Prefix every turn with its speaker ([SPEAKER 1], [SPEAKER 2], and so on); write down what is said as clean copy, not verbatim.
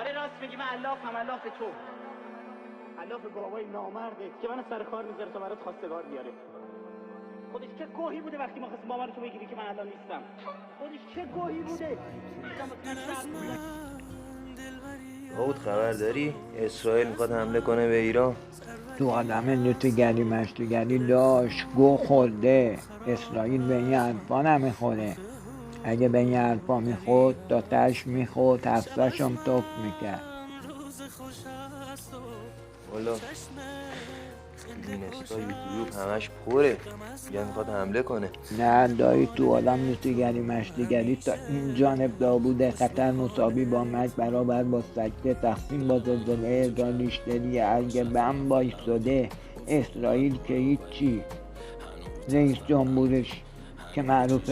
[SPEAKER 1] آره راست میگی، من علافم، علاف تو، علاف بابای نامرده که منو سر کار میذاره تا برات خواستگار بیاره. خودش چه گوهی بوده وقتی ما خواستیم مامانتو بگیری که من الان نیستم؟ خودش چه گوهی بوده؟
[SPEAKER 2] داود خبر داری؟ اسرائیل میخواد حمله کنه به ایران.
[SPEAKER 3] تو آدم نتوگری مشتوگری داشت گو خورده. اسرائیل به این حرفا نمیخوره. اگه به این حرفا میخورد تا تش میخورد هفتاشم توف میکرد.
[SPEAKER 2] والا اینستا یوتیوب همش پره، میگن میخواد حمله کنه.
[SPEAKER 3] نه دایی، تو آدم نتوگری مشتوگری تا این جانب داوود خطر مساوی با مرگ برابر با سکته تقسیم با زلزله ارگانیشتری اگه بم بایستده. اسرائیل که هیچی، رئیس جمهورش که معروفه